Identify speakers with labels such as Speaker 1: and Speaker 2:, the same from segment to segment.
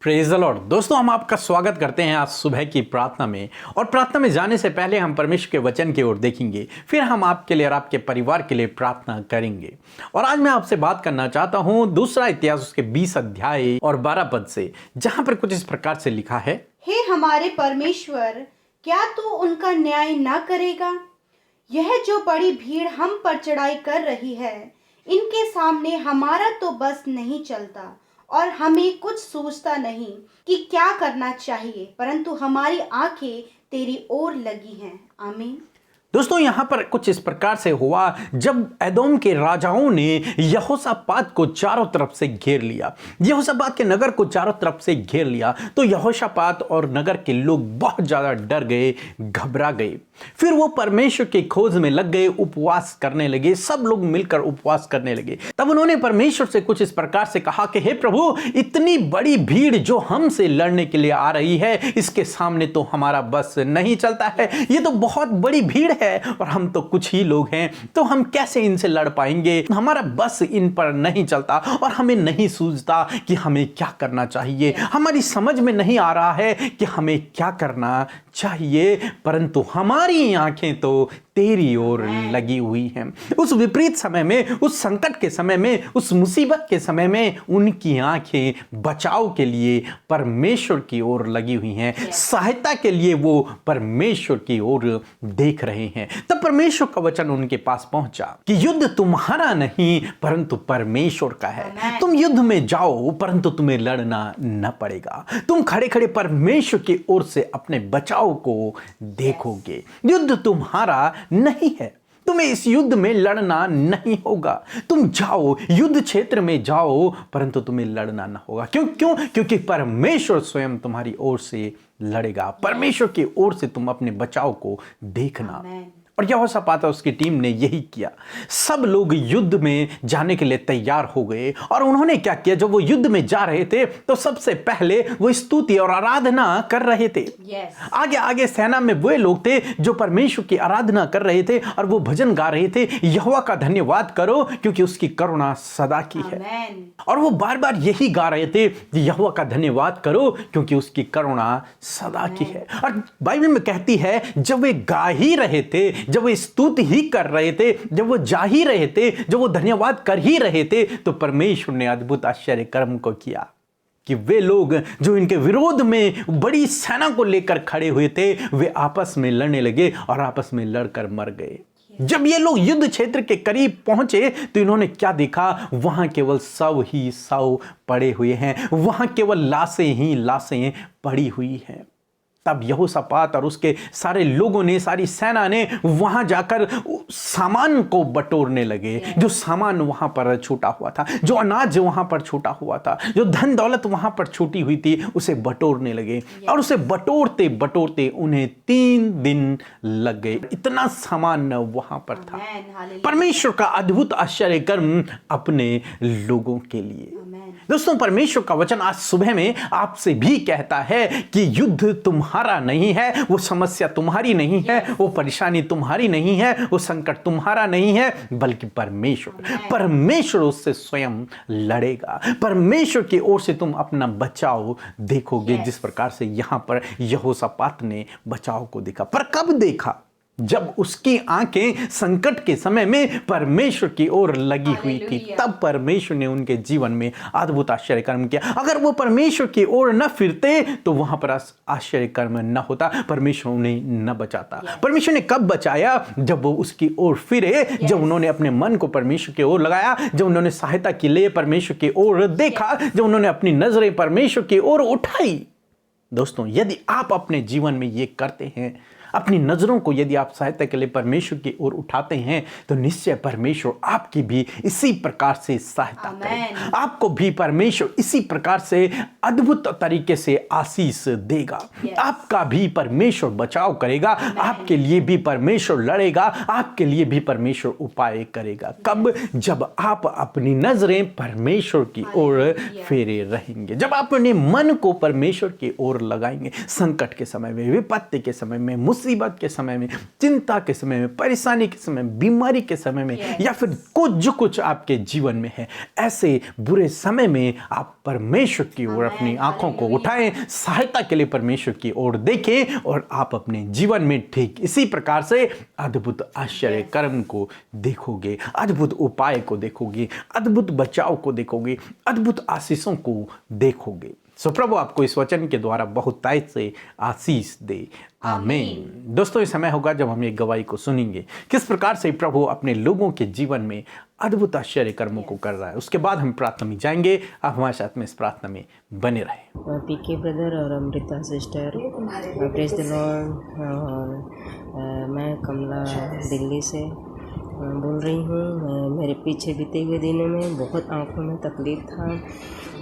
Speaker 1: Praise the Lord. दोस्तों, हम आपका स्वागत करते हैं आज सुबह की प्रार्थना में। और प्रार्थना में जाने से पहले हम परमेश्वर के वचन की ओर देखेंगे, फिर हम आपके लिए और आपके परिवार के लिए प्रार्थना करेंगे। और आज मैं आपसे बात करना चाहता हूं दूसरा इतिहास उसके 20 अध्याय और 12 पद से, जहां पर कुछ इस प्रकार से लिखा है।
Speaker 2: हे हमारे परमेश्वर, क्या तू उनका न्याय न करेगा? यह जो बड़ी भीड़ हम पर चढ़ाई कर रही है, इनके सामने हमारा तो बस नहीं चलता और हमें कुछ सूझता नहीं कि क्या करना चाहिए, परंतु हमारी आंखें तेरी ओर लगी हैं। आमीन।
Speaker 1: दोस्तों, यहां पर कुछ इस प्रकार से हुआ जब एदोम के राजाओं ने यहोशापात को चारों तरफ से घेर लिया, यहोशापात के नगर को चारों तरफ से घेर लिया, तो यहोशापात और नगर के लोग बहुत ज्यादा डर गए, घबरा गए। फिर वो परमेश्वर की खोज में लग गए, उपवास करने लगे, सब लोग मिलकर उपवास करने लगे। तब उन्होंने परमेश्वर से कुछ इस प्रकार से कहा कि हे प्रभु, इतनी बड़ी भीड़ जो हमसे लड़ने के लिए आ रही है, इसके सामने तो हमारा बस नहीं चलता है। ये तो बहुत बड़ी भीड़ है और हम तो कुछ ही लोग हैं, तो हम कैसे इनसे लड़ पाएंगे? हमारा बस इन पर नहीं चलता और हमें नहीं सूझता कि हमें क्या करना चाहिए। हमारी समझ में नहीं आ रहा है कि हमें क्या करना चाहिए, परंतु हमारी आंखें तो तेरी ओर लगी हुई हैं। उस विपरीत समय में, उस संकट के समय में, उस मुसीबत के समय में उनकी आंखें बचाव के लिए परमेश्वर की ओर लगी हुई हैं। सहायता के लिए वो परमेश्वर की ओर देख रहे हैं। तब परमेश्वर का वचन उनके पास पहुंचा कि युद्ध तुम्हारा नहीं परंतु परमेश्वर का है। तुम युद्ध में जाओ परंतु तुम्हें लड़ना न पड़ेगा। तुम खड़े खड़े परमेश्वर की ओर से अपने बचाव को देखोगे। युद्ध तुम्हारा नहीं है, तुम्हें इस युद्ध में लड़ना नहीं होगा। तुम जाओ, युद्ध क्षेत्र में जाओ, परंतु तुम्हें लड़ना न होगा। क्योंकि परमेश्वर स्वयं तुम्हारी ओर से लड़ेगा। परमेश्वर की ओर से तुम अपने बचाव को देखना। और यहोशापात और उसकी टीम ने यही किया। सब लोग युद्ध में जाने के लिए तैयार हो गए। और उन्होंने क्या किया, जब वो युद्ध में जा रहे थे तो सबसे पहले वो स्तुति और आराधना कर रहे थे। आगे आगे सेना में वे लोग थे जो परमेश्वर की आराधना कर रहे थे और वो भजन गा रहे थे, यहोवा का धन्यवाद करो क्योंकि उसकी करुणा सदा की है। और वो बार बार यही गा रहे थे, यहोवा का धन्यवाद करो क्योंकि उसकी करुणा सदा की है। और बाइबल में कहती है, जब वे गा ही रहे थे, जब वो स्तुति ही कर रहे थे, जब वो जा ही रहे थे, जब वो धन्यवाद कर ही रहे थे, तो परमेश्वर ने अद्भुत आश्चर्य कर्म को किया कि वे लोग जो इनके विरोध में बड़ी सेना को लेकर खड़े हुए थे, वे आपस में लड़ने लगे और आपस में लड़कर मर गए। जब ये लोग युद्ध क्षेत्र के करीब पहुंचे तो इन्होंने क्या देखा, वहां केवल शव ही शव पड़े हुए हैं, वहां केवल लाशें ही लाशें पड़ी हुई हैं। तब यहोशापात और उसके सारे लोगों ने, सारी सेना ने वहां जाकर सामान को बटोरने लगे। जो सामान वहां पर छूटा हुआ था, जो अनाज वहां पर छूटा हुआ था, जो धन दौलत वहां पर छूटी हुई थी, उसे बटोरने लगे। और उसे बटोरते बटोरते उन्हें 3 दिन लग गए। इतना सामान वहां पर था। परमेश्वर का अद्भुत आश्चर्य कर्म अपने लोगों के लिए। दोस्तों, परमेश्वर का वचन आज सुबह में आपसे भी कहता है कि युद्ध तुम्हारा नहीं है, वो समस्या तुम्हारी नहीं है, वो परेशानी तुम्हारी नहीं है, वो संकट तुम्हारा नहीं है, बल्कि परमेश्वर उससे स्वयं लड़ेगा। परमेश्वर की ओर से तुम अपना बचाव देखोगे। जिस प्रकार से यहां पर यहोशापात ने बचाव को देखा। पर कब देखा? जब उसकी आंखें संकट के समय में परमेश्वर की ओर लगी हुई थी, तब परमेश्वर ने उनके जीवन में अद्भुत आश्चर्य कर्म किया। अगर वो परमेश्वर की ओर न फिरते तो वहां पर आश्चर्य कर्म न होता, परमेश्वर उन्हें न बचाता। परमेश्वर ने कब बचाया? जब वो उसकी ओर फिरे, जब उन्होंने अपने मन को परमेश्वर की ओर लगाया, जब उन्होंने सहायता के लिए परमेश्वर की ओर देखा, जब उन्होंने अपनी नजरें परमेश्वर की ओर उठाई। दोस्तों, यदि आप अपने जीवन में ये करते हैं, अपनी नजरों को यदि आप सहायता के लिए परमेश्वर की ओर उठाते हैं, तो निश्चय परमेश्वर आपकी भी इसी प्रकार से सहायता करेगा। आपको भी परमेश्वर इसी प्रकार से अद्भुत तरीके से आशीष देगा। आपका भी परमेश्वर बचाव करेगा, आपके लिए भी परमेश्वर लड़ेगा, आपके लिए भी परमेश्वर उपाय करेगा। कब? जब आप अपनी नजरें परमेश्वर की ओर फेरे रहेंगे, जब आप अपने मन को परमेश्वर की ओर लगाएंगे। संकट के समय में, विपत्ति के समय में, मुसीबत के समय में, चिंता के समय में, परेशानी के समय में, बीमारी के समय में, या फिर जो कुछ आपके जीवन में है, ऐसे बुरे समय में आप परमेश्वर की ओर अपनी आंखों को उठाएं, सहायता के लिए परमेश्वर की ओर देखें, और आप अपने जीवन में ठीक इसी प्रकार से अद्भुत आश्चर्य कर्म को देखोगे, अद्भुत उपाय को देखोगे, अद्भुत बचाव को देखोगे, अद्भुत आशीषों को देखोगे। सो प्रभु आपको इस वचन के द्वारा बहुतायत से आशीष दे। आमीन। दोस्तों, ये समय होगा जब हम एक गवाही को सुनेंगे, किस प्रकार से प्रभु अपने लोगों के जीवन में अद्भुत आश्चर्य कर्मों को कर रहा है। उसके बाद हम प्रार्थना में जाएंगे। आप हमारे साथ में इस प्रार्थना में बने रहें।
Speaker 3: पीके ब्रदर और Amrita sister, praise the Lord. और मैं कमला दिल्ली से बोल रही हूँ। मेरे पीछे बीते हुए दिनों में बहुत आंखों में तकलीफ़ था,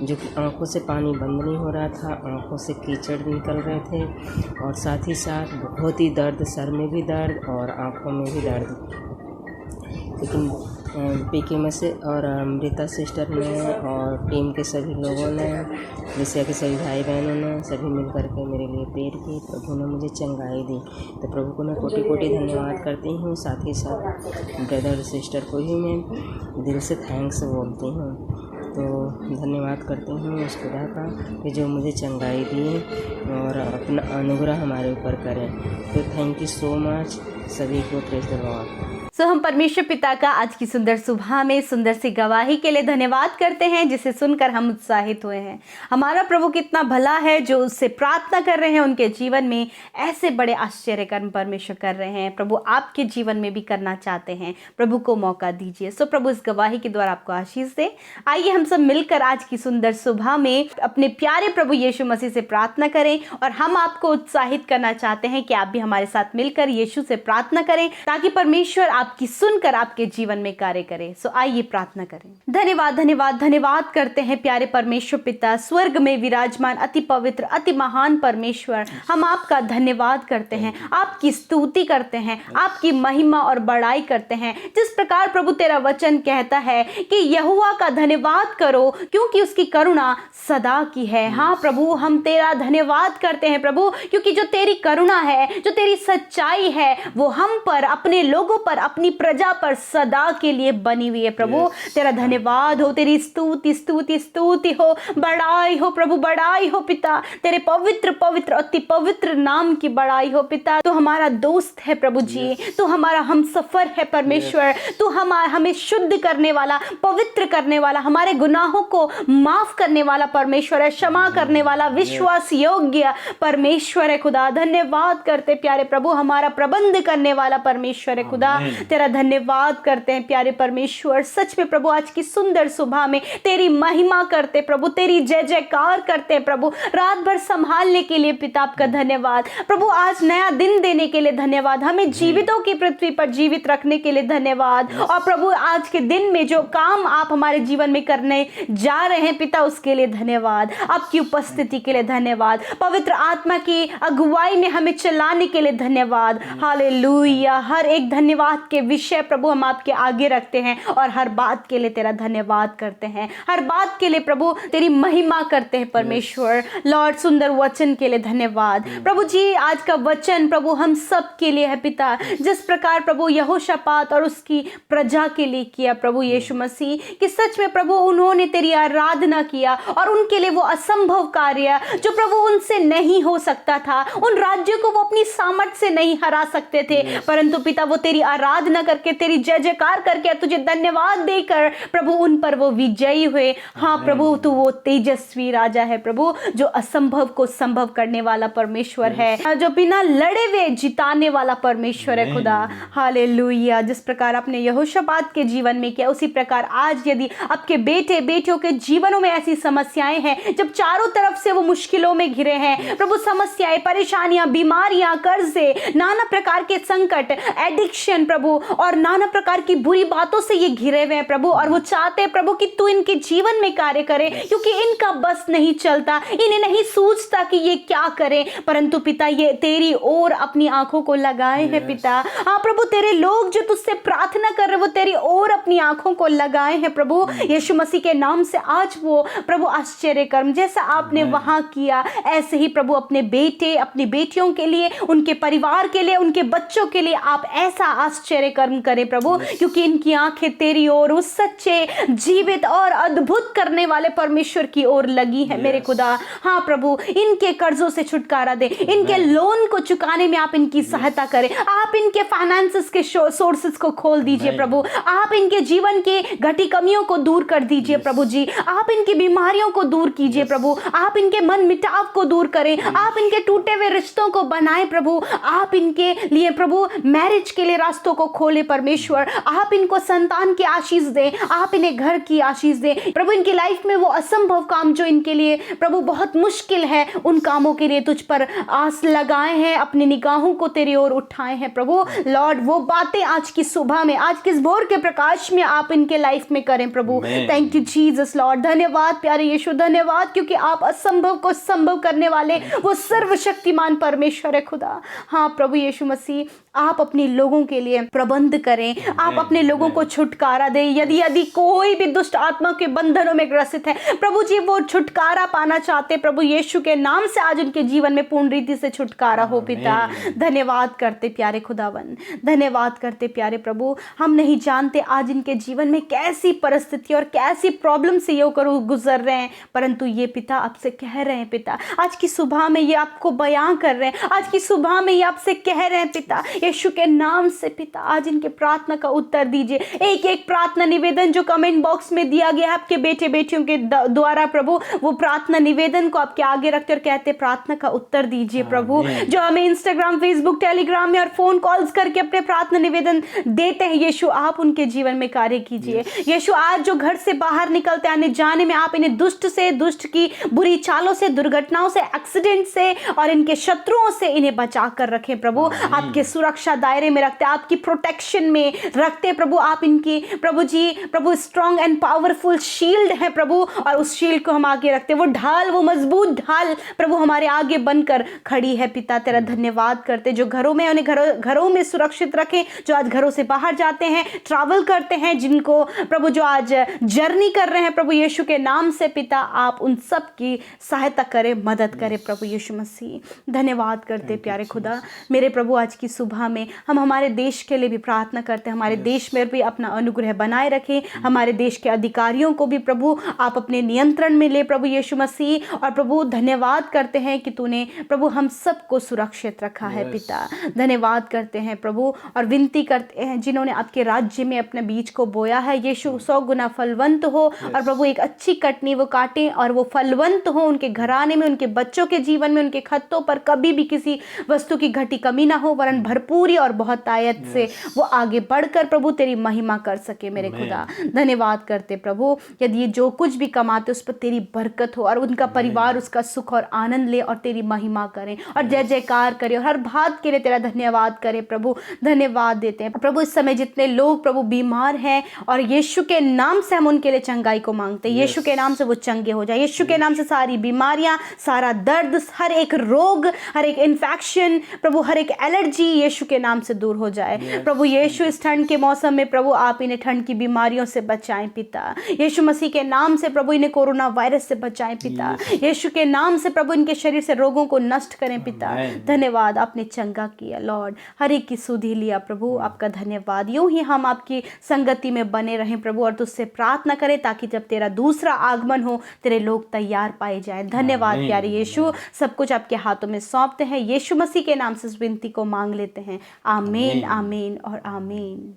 Speaker 3: जो कि आंखों से पानी बंद नहीं हो रहा था, आंखों से कीचड़ निकल रहे थे, और साथ ही साथ बहुत ही दर्द, सर में भी दर्द और आंखों में भी दर्द। लेकिन पीके में से और अमृता सिस्टर ने और टीम के सभी लोगों ने, जैसे कि सभी भाई बहनों ने सभी मिल करके मेरे लिए प्रेयर की। प्रभु ने मुझे चंगाई दी, तो प्रभु को मैं कोटि कोटि धन्यवाद करती हूँ। साथ ही साथ ब्रदर सिस्टर को ही मैं दिल से थैंक्स बोलती हूँ। तो धन्यवाद करती हूँ उस खुदा का कि जो मुझे चंगाई दी और अपना अनुग्रह हमारे ऊपर करें। तो थैंक यू सो मच सभी को। Praise the Lord.
Speaker 2: सो हम परमेश्वर पिता का आज की सुंदर सुबह में सुंदर सी गवाही के लिए धन्यवाद करते हैं, जिसे सुनकर हम उत्साहित हुए हैं। हमारा प्रभु कितना भला है, जो उससे प्रार्थना कर रहे हैं उनके जीवन में ऐसे बड़े आश्चर्य कर्म परमेश्वर कर रहे हैं। प्रभु आपके जीवन में भी करना चाहते हैं, प्रभु को मौका दीजिए। सो प्रभु इस गवाही के द्वारा आपको आशीष दे। आइए हम सब मिलकर आज की सुंदर सुबह में अपने प्यारे प्रभु यीशु मसीह से प्रार्थना करें, और हम आपको उत्साहित करना चाहते हैं कि आप भी हमारे साथ मिलकर यीशु से प्रार्थना करें, ताकि परमेश्वर आपकी सुनकर आपके जीवन में कार्य करे। सो आइए प्रार्थना करें। धन्यवाद धन्यवाद धन्यवाद करते हैं प्यारे परमेश्वर पिता, स्वर्ग में विराजमान अति पवित्र अति महान परमेश्वर, हम आपका धन्यवाद करते हैं, आपकी स्तुति करते हैं, आपकी महिमा और बड़ाई करते हैं। जिस प्रकार प्रभु तेरा वचन कहता है कि यहोवा का धन्यवाद करो, क्योंकि उसकी करुणा सदा की है। हाँ प्रभु, हम तेरा धन्यवाद करते हैं प्रभु, क्योंकि जो तेरी करुणा है, जो तेरी सच्चाई है, वो हम पर, अपने लोगों पर, अपनी प्रजा पर सदा के लिए बनी हुई है। प्रभु तेरा धन्यवाद हो, तेरी स्तुति स्तुति स्तुति हो, बड़ाई हो प्रभु, बड़ाई हो पिता, तेरे पवित्र पवित्र अति पवित्र नाम की बड़ाई हो पिता। तू हमारा दोस्त है प्रभु जी, तू हमारा हम सफर है परमेश्वर, तू हमें शुद्ध करने वाला, पवित्र करने वाला, हमारे गुनाहों को माफ करने वाला परमेश्वर है, क्षमा करने वाला, विश्वास योग्य परमेश्वर है खुदा। धन्यवाद करते प्यारे प्रभु, हमारा प्रबंध करने वाला परमेश्वर है खुदा। तेरा धन्यवाद करते हैं प्यारे परमेश्वर। सच में प्रभु आज की सुंदर सुबह में तेरी महिमा करते प्रभु, तेरी जय जयकार करते हैं प्रभु, रात भर संभालने के लिए पिता आपका धन्यवाद प्रभु। आज नया दिन देने के लिए धन्यवाद, हमें जीवितों की पृथ्वी पर जीवित रखने के लिए धन्यवाद। और प्रभु आज के दिन में जो काम आप हमारे जीवन में करने जा रहे हैं पिता, उसके लिए धन्यवाद, आपकी उपस्थिति के लिए धन्यवाद, पवित्र आत्मा की अगुवाई में हमें चलाने के लिए धन्यवाद। हालेलुया। हर एक धन्यवाद के विषय प्रभु हम आपके आगे रखते हैं, और हर बात के लिए तेरा धन्यवाद करते हैं, हर बात के लिए प्रभु तेरी महिमा करते हैं परमेश्वर। लॉर्ड सुंदर वचन के लिए धन्यवाद प्रभु जी। आज का वचन प्रभु हम सब के लिए है पिता, जिस प्रकार प्रभु यहोशापात और उसकी प्रजा के लिए किया प्रभु यीशु मसीह, कि सच में प्रभु उन्होंने तेरी आराधना किया, और उनके लिए वो असंभव कार्य जो प्रभु उनसे नहीं हो सकता था, उन राज्यों को वो अपनी सामर्थ से नहीं हरा सकते थे, परंतु पिता वो तेरी आराधना करके, तेरी जय जयकार करके, तुझे धन्यवाद देकर प्रभु उन पर वो विजयी हुए। हाँ प्रभु, तू वो तेजस्वी राजा है प्रभु, जो असंभव को संभव करने वाला परमेश्वर है, जो बिना लड़े हुए जिताने वाला परमेश्वर है खुदा। हालेलुया। जिस प्रकार आपने यहोशापात के जीवन में किया, उसी प्रकार आज यदि आपके बेटे बेटियों के जीवनों में ऐसी समस्याएं हैं, जब चारों तरफ से वो मुश्किलों में घिरे हैं प्रभु, समस्याएं, परेशानियां, बीमारियां, कर्जे, नाना प्रकार के के संकट, एडिक्शन प्रभु और नाना प्रकार की बुरी बातों से ये घिरे हुए हैं प्रभु, और वो चाहते हैं प्रभु कि तू इनके जीवन में कार्य करे, क्योंकि इनका बस नहीं चलता, इन्हें नहीं सूझता कि ये क्या करें, परंतु पिता ये तेरी ओर अपनी आंखों को लगाए हैं पिता। हाँ प्रभु, तेरे लोग जो तुझसे प्रार्थना कर रहे वो तेरी ओर अपनी आंखों को लगाए हैं प्रभु। यीशु मसीह के नाम से आज वो प्रभु आश्चर्य कर्म जैसा आपने वहां किया, ऐसे ही प्रभु अपने बेटे, अपनी बेटियों के लिए, उनके परिवार के लिए, उनके बच्चों के लिए आप ऐसा आश्चर्य कर्म करें प्रभु, क्योंकि इनकी आंखें तेरी ओर, उस सच्चे, जीवित और अद्भुत करने वाले परमेश्वर की ओर लगी है मेरे खुदा। हाँ प्रभु, इनके कर्जों से छुटकारा दे, इनके लोन को चुकाने में आप इनकी सहायता करें, आप इनके फाइनेंसेस के सोर्सेस को खोल दीजिए प्रभु, आप इनके जीवन के घटी कमियों को दूर कर दीजिए प्रभु जी, आप इनकी बीमारियों को दूर कीजिए प्रभु, आप इनके मन मिटाव को दूर करें, आप इनके टूटे हुए रिश्तों को बनाए प्रभु, आप इनके लिए प्रभु मैरिज के लिए रास्तों को खोले परमेश्वर, आप इनको संतान की आशीष दें, आप इन्हें घर की आशीष दें प्रभु, इनकी लाइफ में वो असंभव काम जो इनके लिए प्रभु बहुत मुश्किल है, उन कामों के लिए तुझ पर आस लगाए हैं, अपनी निगाहों को तेरी ओर उठाए हैं प्रभु। लॉर्ड, वो बातें आज की सुबह में, आज के इस भोर के प्रकाश में आप इनके लाइफ में करें प्रभु। थैंक यू जीसस लॉर्ड, धन्यवाद प्यारे यीशु, धन्यवाद क्योंकि आप असंभव को संभव करने वाले वो सर्वशक्तिमान परमेश्वर है खुदा। हाँ प्रभु यीशु मसीह, आप अपने लोगों के लिए प्रबंध करें, आप अपने लोगों को छुटकारा दें। यदि कोई भी दुष्ट आत्मा के बंधनों में ग्रसित है प्रभु जी, वो छुटकारा पाना चाहते प्रभु यीशु के नाम से आज उनके जीवन में पूर्ण रीति से छुटकारा हो पिता। धन्यवाद करते प्यारे खुदावन, धन्यवाद करते प्यारे प्रभु। हम नहीं जानते आज इनके जीवन में कैसी परिस्थिति और कैसी प्रॉब्लम से ये गुजर रहे हैं, परंतु ये पिता आपसे कह रहे हैं पिता, आज की सुबह में ये आपको बयां कर रहे हैं, आज की सुबह में ये आपसे कह रहे हैं पिता यीशु के नाम से पिता, आज इनके प्रार्थना का उत्तर दीजिए। एक एक प्रार्थना निवेदन जो कमेंट बॉक्स में दिया गया है आपके बेटे बेटियों के द्वारा प्रभु, वो प्रार्थना निवेदन को आपके आगे रखते और कहते प्रार्थना का उत्तर दीजिए प्रभु। जो हमें इंस्टाग्राम, फेसबुक, टेलीग्राम में और फोन कॉल्स करके अपने प्रार्थना निवेदन देते हैं, यीशु आप उनके जीवन में कार्य कीजिए। यीशु आज जो घर से बाहर निकलते आने जाने में आप इन्हें दुष्ट से, दुष्ट की बुरी चालों से, दुर्घटनाओं से, एक्सीडेंट से और इनके शत्रुओं से इन्हें बचा कर रखें प्रभु, आपके सुरक्षा दायरे में रखते, आपकी प्रोटेक्शन में रखते प्रभु। आप इनकी प्रभु जी प्रभु स्ट्रॉन्ग एंड पावरफुल शील्ड है प्रभु, और उस शील्ड को हम आगे रखते, वो ढाल, वो मजबूत ढाल प्रभु हमारे आगे बनकर खड़ी है पिता। तेरा धन्यवाद करते, जो घरों में उन्हें घरों में सुरक्षित रखें, जो आज घरों से बाहर जाते हैं, ट्रैवल करते हैं, जिनको प्रभु जो आज जर्नी कर रहे हैं प्रभु यीशु के नाम से पिता, आप उन सब की सहायता करें, मदद करें प्रभु यीशु मसीह। धन्यवाद करते प्यारे खुदा मेरे प्रभु, आज की सुबह में हम हमारे देश के लिए भी प्रार्थना करते हैं, हमारे देश में भी अपना अनुग्रह बनाए रखें, हमारे देश के अधिकारियों को भी प्रभु आप अपने नियंत्रण में ले प्रभु यीशु मसीह। और प्रभु धन्यवाद करते हैं कि तूने प्रभु हम सबको सुरक्षित रखा है पिता। धन्यवाद करते हैं प्रभु और विनती करते हैं जिन्होंने आपके राज्य में अपने बीज को बोया है, यीशु 100 गुना फलवंत हो और प्रभु एक अच्छी कटनी वो काटें और वो फलवंत हो उनके घराने में, उनके बच्चों के जीवन में, उनके खत्तों पर कभी भी किसी वस्तु की घटी कमी ना हो, वरन भरपूरी और बहुत आयत से वो आगे बढ़कर प्रभु तेरी महिमा कर सके मेरे खुदा। धन्यवाद करते प्रभु, यदि ये जो कुछ भी कमाते उस पर तेरी बरकत हो और उनका परिवार उसका सुख और आनंद ले और तेरी महिमा करें और जय जयकार करे और हर बात के लिए तेरा धन्यवाद करें प्रभु। धन्यवाद देते हैं प्रभु, इस समय जितने लोग प्रभु बीमार हैं और यीशु के नाम से हम उनके लिए चंगाई को मांगते हैं, यीशु के नाम से वो चंगे हो जाए, यीशु के नाम से सारी बीमारियां, सारा दर्द, हर एक रोग, हर एक इन्फेक्शन प्रभु, हर एक एलर्जी यीशु के नाम से दूर हो जाए प्रभु। यीशु इस ठंड के मौसम में प्रभु आप इन्हें ठंड की बीमारियों से बचाएं पिता, यीशु मसीह के नाम से प्रभु इन्हें कोरोना वायरस से बचाएं पिता, यीशु के नाम से प्रभु इनके शरीर से रोगों को नष्ट करें पिता। धन्यवाद, आपने चंगा किया लॉर्ड, हर एक की सुधि लिया प्रभु, आपका धन्यवाद। यूं ही हम आपकी संगति में बने रहें प्रभु और तुझसे प्रार्थना करें ताकि जब तेरा दूसरा आगमन हो तेरे लोग तैयार पाए जाएं। धन्यवाद प्यारे यीशु, सब कुछ आपके हाथों में सौंपते हैं, यीशु मसीह के नाम से इस विनती को मांग लेते हैं, आमीन आमीन और आमीन।